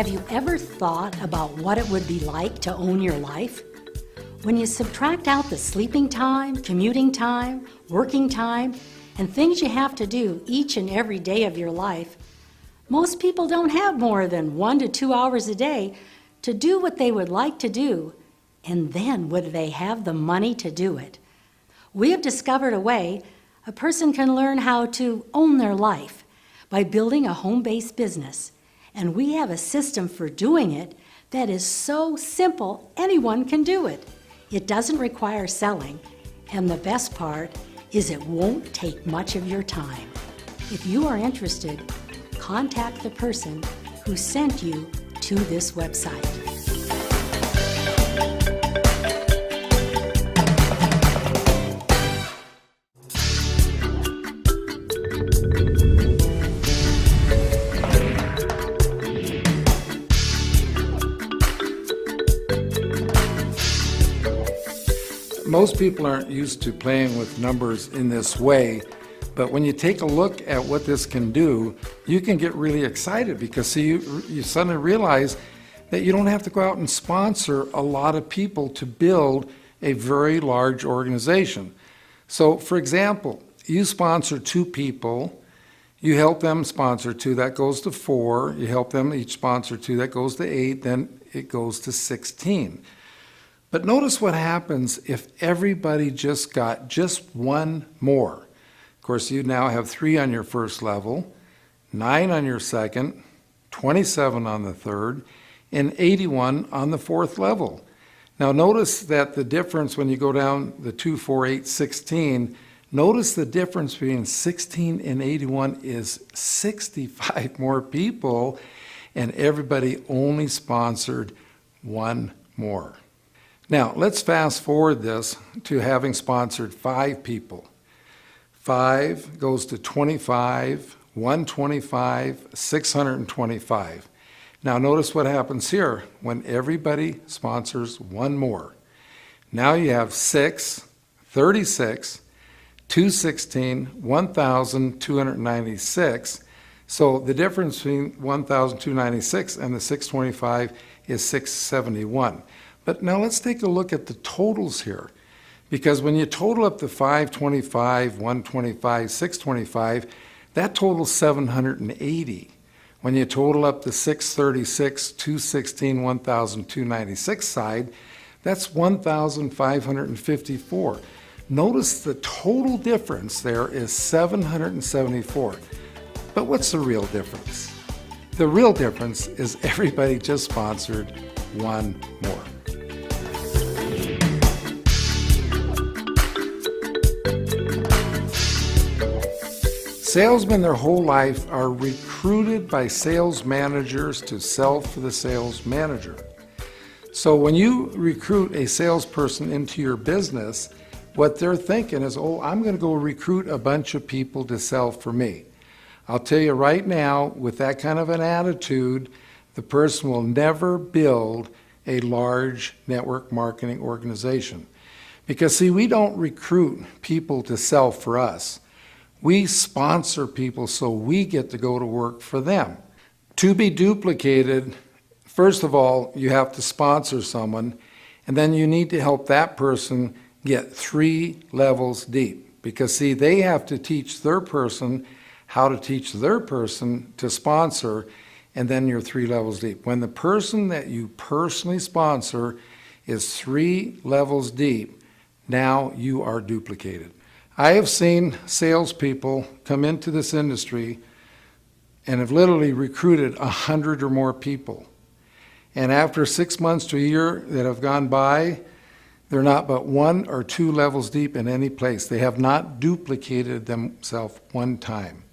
Have you ever thought about what it would be like to own your life? When you subtract out the sleeping time, commuting time, working time, and things you have to do each and every day of your life, most people don't have more than 1 to 2 hours a day to do what they would like to do, and then would they have the money to do it? We have discovered a way a person can learn how to own their life by building a home-based business. And we have a system for doing it that is so simple, anyone can do it. It doesn't require selling, and the best part is it won't take much of your time. If you are interested, contact the person who sent you to this website. Most people aren't used to playing with numbers in this way, but when you take a look at what this can do, you can get really excited because see, you suddenly realize that you don't have to go out and sponsor a lot of people to build a very large organization. So for example, you sponsor 2 people, you help them sponsor 2, that goes to 4, you help them each sponsor 2, that goes to 8, then it goes to 16. But notice what happens if everybody just got just 1 more. Of course, you now have 3 on your first level, 9 on your second, 27 on the third, and 81 on the 4th level. Now notice that the difference when you go down the 2, 4, 8, 16, notice the difference between 16 and 81 is 65 more people, and everybody only sponsored 1 more. Now, let's fast forward this to having sponsored 5 people. 5 goes to 25, 125, 625. Now, notice what happens here when everybody sponsors 1 more. Now you have 6, 36, 216, 1,296. So the difference between 1,296 and the 625 is 671. But now let's take a look at the totals here. Because when you total up the 525, 125, 625, that totals 780. When you total up the 636, 216, 1,296 side, that's 1,554. Notice the total difference there is 774. But what's the real difference? The real difference is everybody just sponsored 1 more. Salesmen their whole life are recruited by sales managers to sell for the sales manager. So when you recruit a salesperson into your business, what they're thinking is, oh, I'm going to go recruit a bunch of people to sell for me. I'll tell you right now, with that kind of an attitude, the person will never build a large network marketing organization. Because see, we don't recruit people to sell for us. We sponsor people so we get to go to work for them. To be duplicated, first of all, you have to sponsor someone, and then you need to help that person get 3 levels deep. Because see, they have to teach their person how to teach their person to sponsor, and then you're 3 levels deep. When the person that you personally sponsor is 3 levels deep, now you are duplicated. I have seen salespeople come into this industry and have literally recruited 100 or more people. And after 6 months to a year that have gone by, they're not but 1 or 2 levels deep in any place. They have not duplicated themselves 1 time.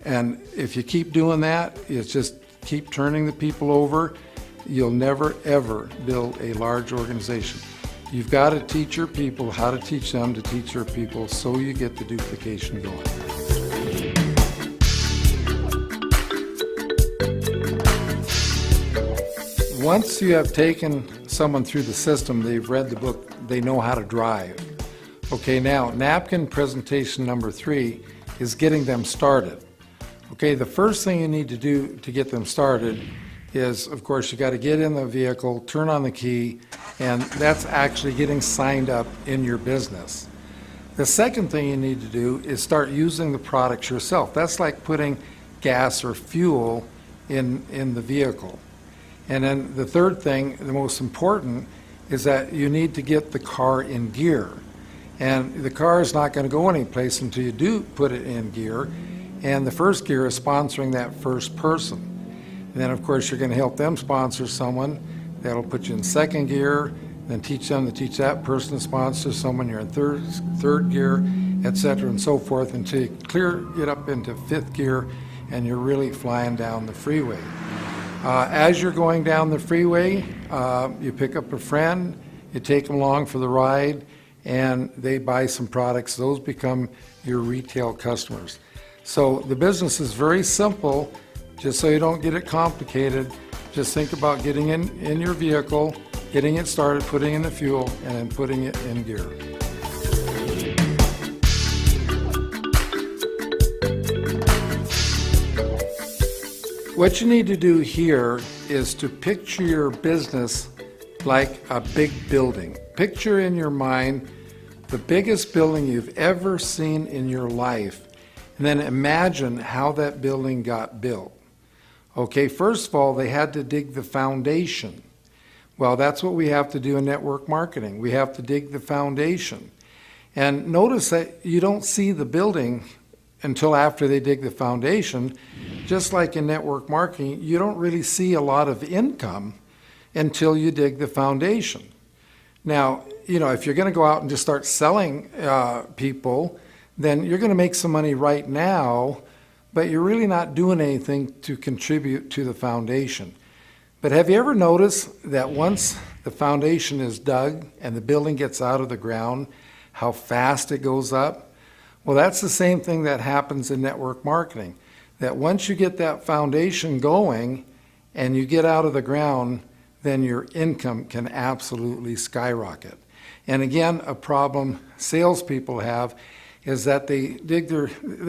And if you keep doing that, it's just keep turning the people over, you'll never ever build a large organization. You've got to teach your people how to teach them to teach their people so you get the duplication going. Once you have taken someone through the system, they've read the book, they know how to drive. Okay, now napkin presentation number 3 is getting them started. Okay, the first thing you need to do to get them started is, of course, you got to get in the vehicle, turn on the key, and that's actually getting signed up in your business. The second thing you need to do is start using the products yourself. That's like putting gas or fuel in the vehicle. And then the third thing, the most important, is that you need to get the car in gear. And the car is not going to go anyplace until you do put it in gear. And the first gear is sponsoring that first person. And then, of course, you're going to help them sponsor someone. That'll put you in second gear, then teach them to teach that person to sponsor someone. You're in third gear, et cetera, and so forth, until you get up into fifth gear, and you're really flying down the freeway. As you're going down the freeway, you pick up a friend, you take them along for the ride, and they buy some products. Those become your retail customers. So the business is very simple. Just so you don't get it complicated, just think about getting in your vehicle, getting it started, putting in the fuel, and then putting it in gear. What you need to do here is to picture your business like a big building. Picture in your mind the biggest building you've ever seen in your life, and then imagine how that building got built. Okay, first of all, they had to dig the foundation. Well, that's what we have to do in network marketing. We have to dig the foundation. And notice that you don't see the building until after they dig the foundation. Just like in network marketing, you don't really see a lot of income until you dig the foundation. Now, if you're going to go out and just start selling people, then you're going to make some money right now, but you're really not doing anything to contribute to the foundation. But have you ever noticed that once the foundation is dug and the building gets out of the ground, how fast it goes up? Well, that's the same thing that happens in network marketing. That once you get that foundation going and you get out of the ground, then your income can absolutely skyrocket. And again, a problem salespeople have is that they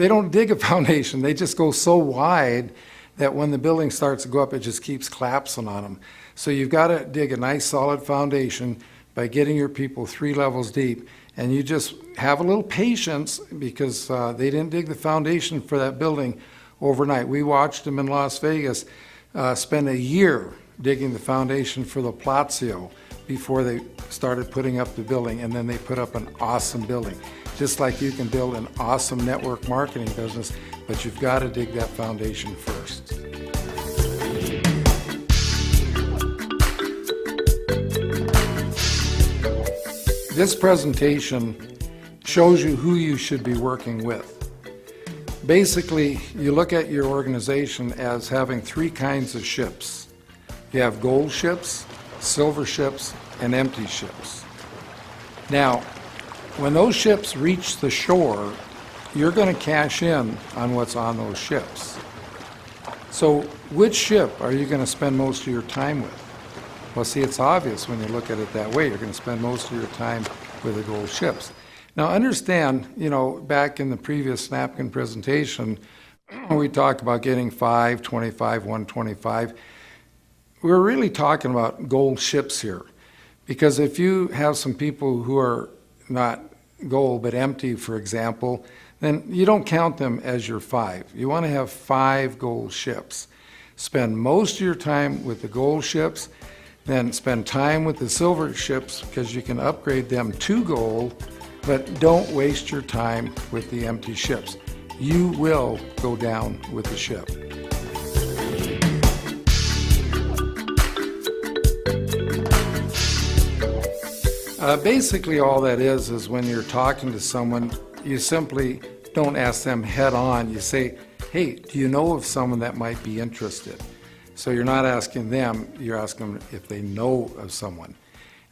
don't dig a foundation. They just go so wide that when the building starts to go up, it just keeps collapsing on them. So you've got to dig a nice solid foundation by getting your people 3 levels deep. And you just have a little patience because they didn't dig the foundation for that building overnight. We watched them in Las Vegas spend a year digging the foundation for the Palazzo before they started putting up the building, and then they put up an awesome building. Just like you can build an awesome network marketing business, but you've got to dig that foundation first. This presentation shows you who you should be working with. Basically, you look at your organization as having 3 kinds of ships. You have gold ships, silver ships, and empty ships. Now, when those ships reach the shore, you're going to cash in on what's on those ships. So which ship are you going to spend most of your time with? Well, see, it's obvious when you look at it that way. You're going to spend most of your time with the gold ships. Now, understand, back in the previous napkin presentation, we talked about getting 5, 25, 125. We're really talking about gold ships here. Because if you have some people who are not gold but empty, for example, then you don't count them as your 5. You want to have 5 gold ships. Spend most of your time with the gold ships, then spend time with the silver ships because you can upgrade them to gold, but don't waste your time with the empty ships. You will go down with the ship. Basically all that is when you're talking to someone, you simply don't ask them head on. You say, hey, do you know of someone that might be interested? So you're not asking them, you're asking them if they know of someone.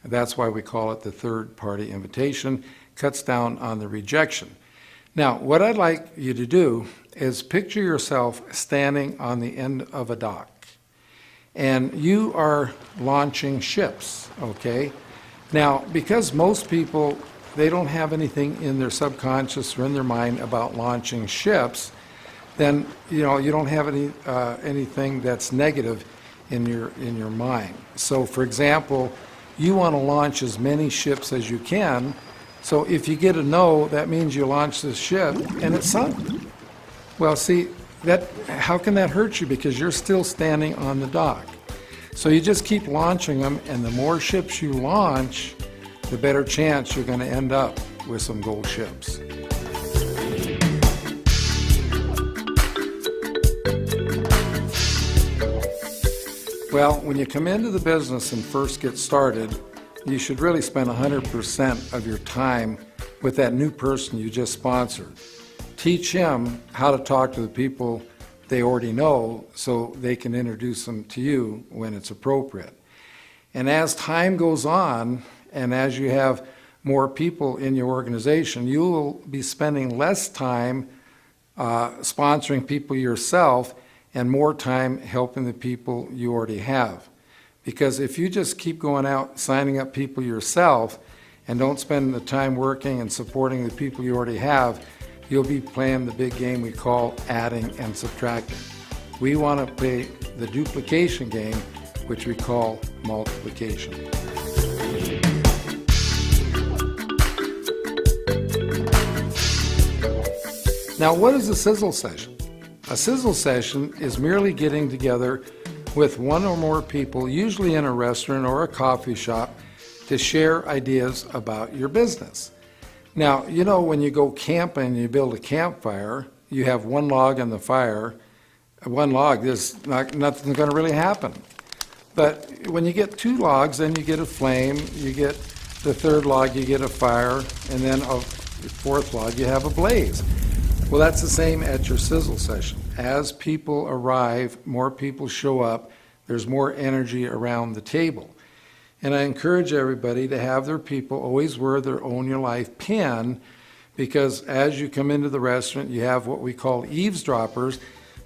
And that's why we call it the third-party invitation. Cuts down on the rejection. Now, what I'd like you to do is picture yourself standing on the end of a dock. And you are launching ships, okay? Now, because most people, they don't have anything in their subconscious or in their mind about launching ships, then you don't have anything that's negative in your mind. So for example, you want to launch as many ships as you can. So if you get a no, that means you launch this ship and it's sunk. Well, see, how can that hurt you? Because you're still standing on the dock. So you just keep launching them, and the more ships you launch, the better chance you're going to end up with some gold ships. Well, when you come into the business and first get started, you should really spend 100% of your time with that new person you just sponsored. Teach him how to talk to the people they already know so they can introduce them to you when it's appropriate. And as time goes on, and as you have more people in your organization, you will be spending less time sponsoring people yourself and more time helping the people you already have. Because if you just keep going out signing up people yourself and don't spend the time working and supporting the people you already have, you'll be playing the big game we call adding and subtracting. We want to play the duplication game, which we call multiplication. Now, what is a sizzle session? A sizzle session is merely getting together with one or more people, usually in a restaurant or a coffee shop, to share ideas about your business. Now, you know, when you go camping and you build a campfire, you have one log on the fire. One log, nothing's going to really happen. But when you get two logs, then you get a flame. You get the third log, you get a fire, and then a fourth log, you have a blaze. Well, that's the same at your sizzle session. As people arrive, more people show up, there's more energy around the table. And I encourage everybody to have their people always wear their Own Your Life pin, because as you come into the restaurant, you have what we call eavesdroppers.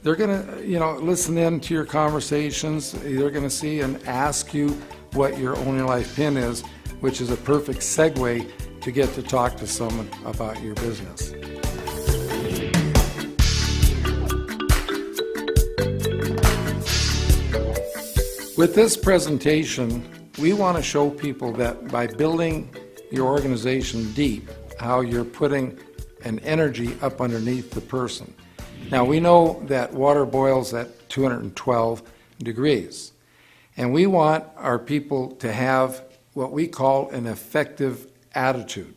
They're going to, listen in to your conversations. They're going to see and ask you what your Own Your Life pin is, which is a perfect segue to get to talk to someone about your business. With this presentation, we want to show people that by building your organization deep, how you're putting an energy up underneath the person. Now, we know that water boils at 212 degrees, and we want our people to have what we call an effective attitude.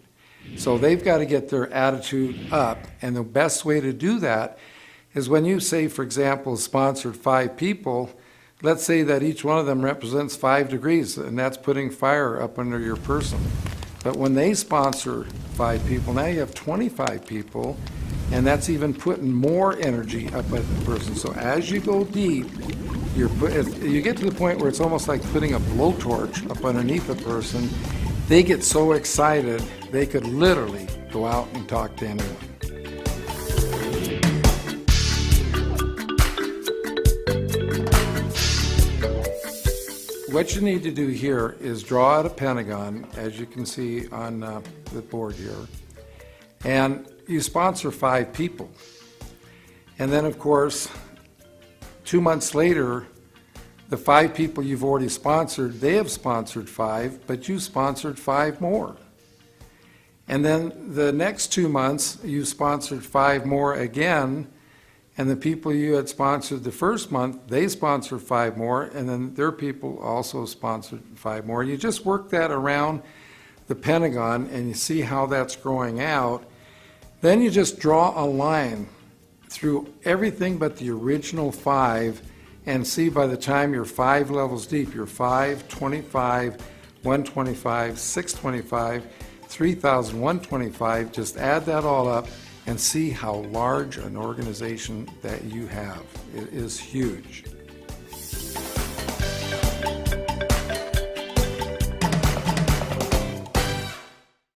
So they've got to get their attitude up, and the best way to do that is when you say, for example, sponsored 5 people, let's say that each one of them represents 5 degrees, and that's putting fire up under your person. But when they sponsor 5 people, now you have 25 people, and that's even putting more energy up at the person. So as you go deep, you get to the point where it's almost like putting a blowtorch up underneath a person. They get so excited, they could literally go out and talk to anyone. What you need to do here is draw out a pentagon, as you can see on the board here, and you sponsor 5 people. And then, of course, 2 months later, the 5 people you've already sponsored, they have sponsored 5, but you sponsored 5 more. And then the next 2 months, you sponsored 5 more again, and the people you had sponsored the first month, they sponsored 5 more, and then their people also sponsored 5 more. You just work that around the pentagon, and you see how that's growing out. Then you just draw a line through everything but the original 5, and see by the time you're 5 levels deep, you're 5, 25, 125, 625, 3,125, just add that all up and see how large an organization that you have. It is huge.